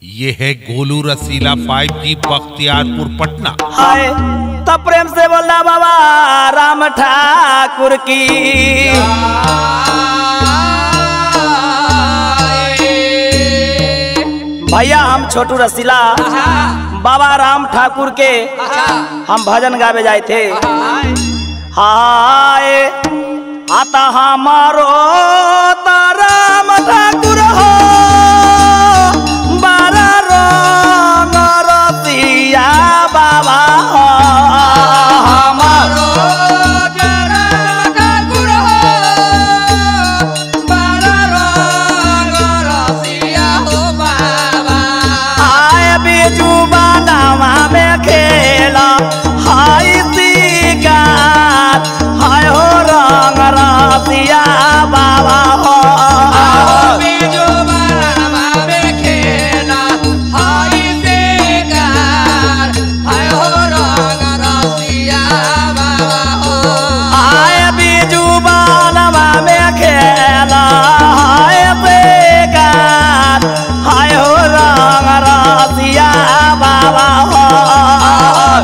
ये है गोलू रसीला 5G बख्तियारपुर पटना। हाय तो प्रेम से बोलना बाबा राम ठाकुर की। भैया हम छोटू रसीला बाबा राम ठाकुर के हम भजन गावे जाए थे। हाय आता हमारो राम ठाकुर हो बारा रंग रसिया बाबा हो हमारो राम ठाकुर हो बारा रंग रसिया हो बाबा। आए बिजू बनावा में खेला हाय शिकार हाय हो रंग रसिया बाबा हो बिजू बनावा में खेला हाय शिकार हाय हो रंग रसिया बाबा हो। आए बिजू बनावा में खेला हाय शिकार हाय हो रंग रसिया बाबा हो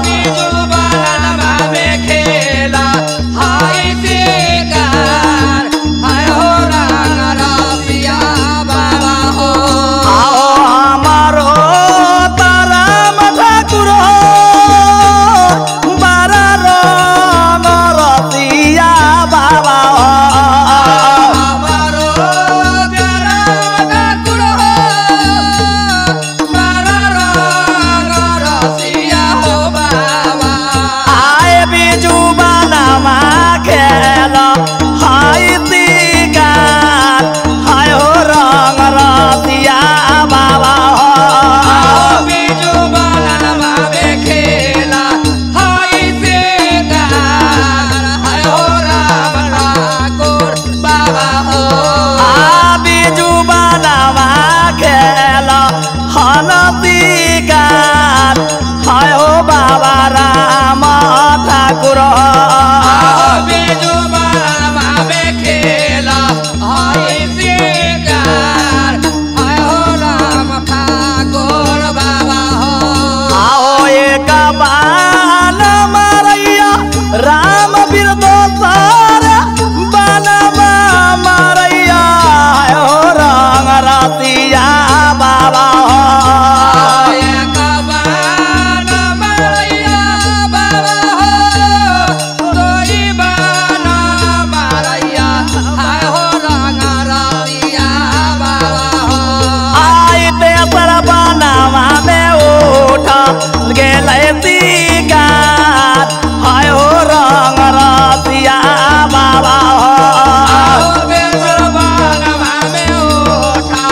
बिजू बनावा में खेला हाय शिकार हाय हो रंग रसिया बाबा हो। आओ हमारो राम ठाकुर हो बारा रंग रसिया बाबा हो हमारो राम ठाकुर हो बारा रंग रसिया हो बाबा। आए बिजू बनावा खेला हाय शिकार हाय हो रंग रसिया बाबा हो बिजू बनावा में खेला हाय शिकार हाय हो राम ठाकुर बाबा हो। आ बिजू बनावा खेला हन शिकार हाय हो बाबा राम ठाकुर बिजू बनावा में खेला हाय शिकार हाय हो राम ठाकुर बाबा हो। आओ एक बाण मारैया राम बीर दोसर बनवा मारैया हाय हो रंग रसिया बाबा हो एक बाण मारैया बाबा हो तोई बाण मारैया हाय हो रंग रसिया बाबा हो। आई तेसर बनावा में उठा गेलै शिकार हाय हो रंग रसिया बाबा हो तेसर बनावा में उठा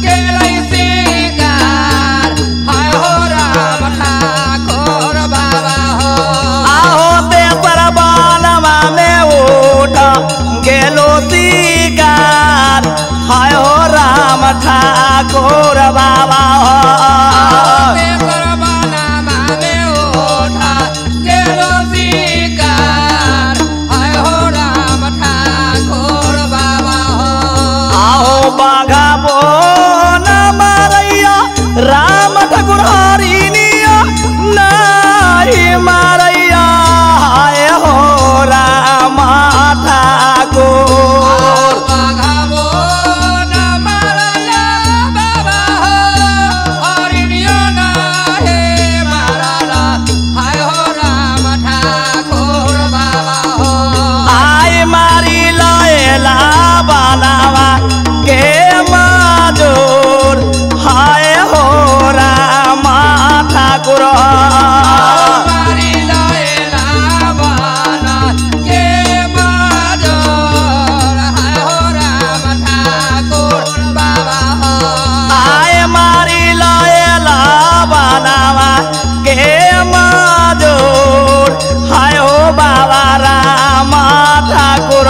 गेलै शिकार हाय हो राम ठाकुर बाबा हो। आओ तेसर बनावा में उठा गेलो शिकार हाय हो राम ठाकुर बाबा हो तेसर बनावा में उठा गेलो शिकार हाय हो राम ठाकुर बाबा हो। आओ बाघा बोन मारैया राम ठाकुर हरिनिया नाही मारैया हाय हो राम ठाकुर बाघा बोन मारैया बाबा हो हरिनिया नाही मारला हाय हो राम ठाकुर बाबा हो। आय मारी लयला बनावा के माजूर हाय हो राम ठाकुर मारी लयला बना के माजूर हाय हो राम ठाकुर बाबा हो। आय मारी लयला बनावा के माजूर हाय हो बाबा राम ठाकुर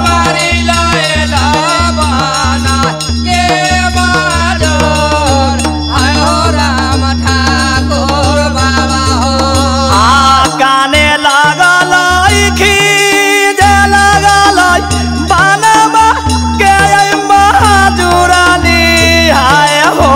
मारी लयला बना के माजूर हाय हो राम ठाकुर बाबा हो। आ काने लागल खीजे लागल बनवा के महाजुरानी हाय हो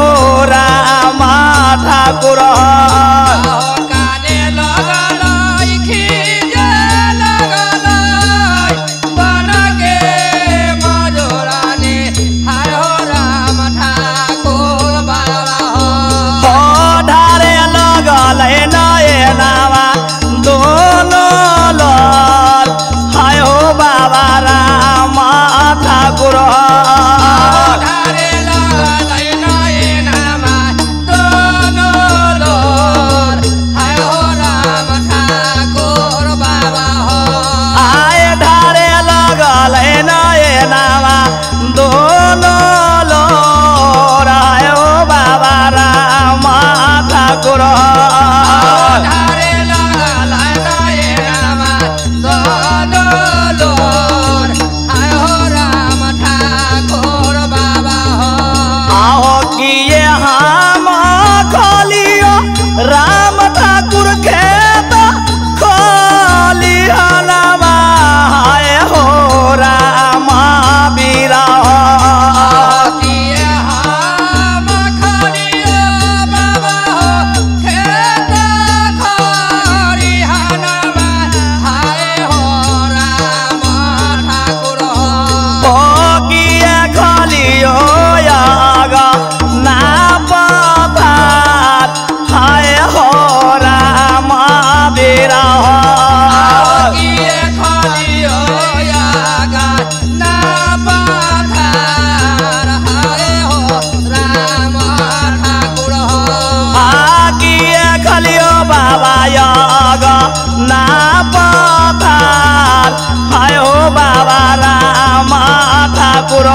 ठाकुर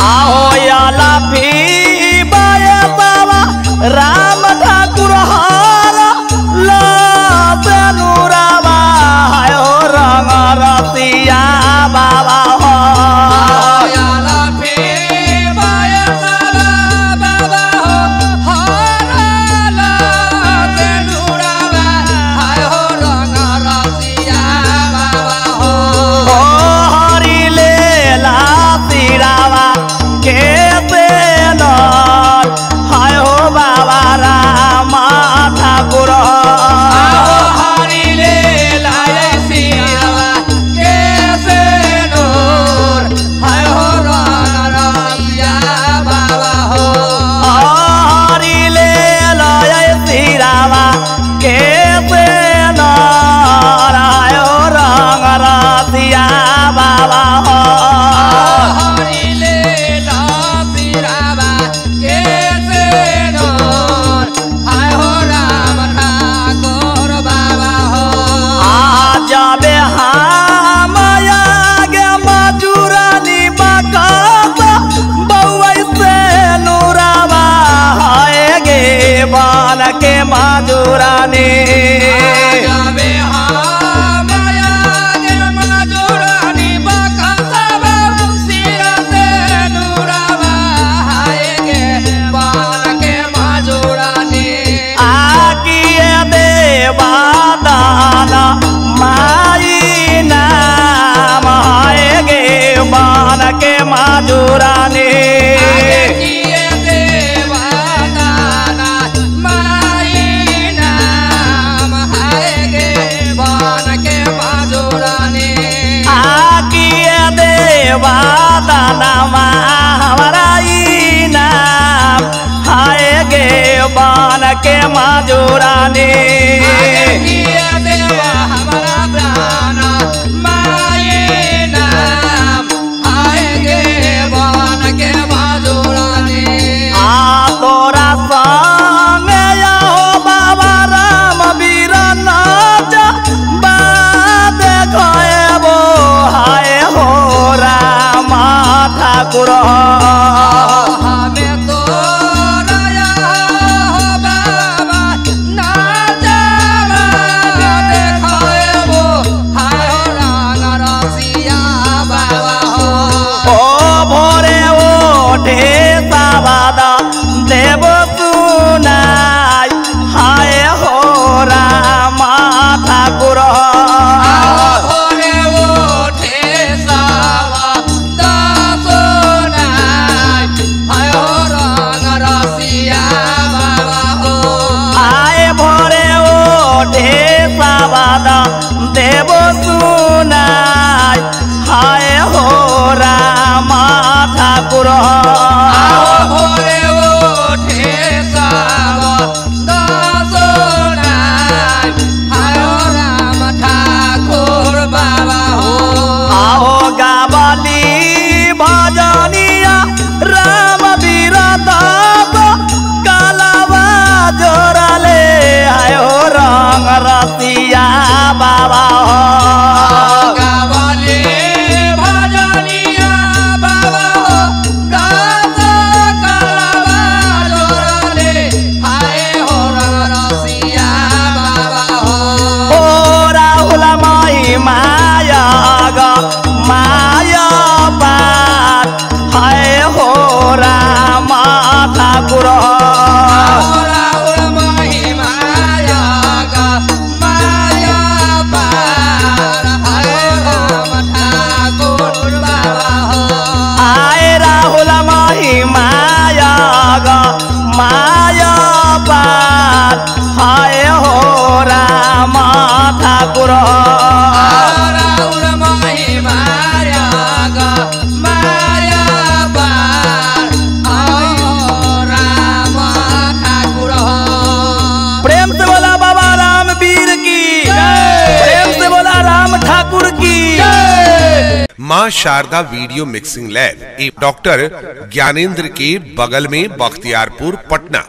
आहो याला भी बाया बाबा राम ठाकुर हार लूरावा हो रंग रसिया बाबा हो के माजुरानी आकिए देवा दाना माई नाम आएगे बान के माजुरानी हमारा नाम हाय गे बान के माजुरानी हमारा प्राणा माए नाम हाय गे बान के माजुरानी आ तोरा संग हो बाबा राम वीर नाच देखो हाय हो राम ठाकुर हमें तो राया हो बाबा ना जावा देखो हाय रंग रसिया बाबा हो ओ भोरे ओठे सावादा देव सुनाई हाय हो राम ठाकुर देव सुनाय हाय हो राम ठाकुर भोरे ओठे हाय हो राम ठाकुर बाबा हो आओ गावली भजनिया राम वीर दास कालावा जोराले हाय हो रंग रसिया बाबा हो गावली भजनिया बाबा हो गास कालावा जोराले हाय हो रंग रसिया बाबा हो ओ राहुल माई माया गा माया बात हाय हो राम ठाकुर माया बात हाय हो राम ठाकुर प्रेम से बोला बाबा राम वीर की, प्रेम से बोला राम ठाकुर की। मां Sharda video mixing lab doctor Gyanendra के बगल में बख्तियारपुर, पटना।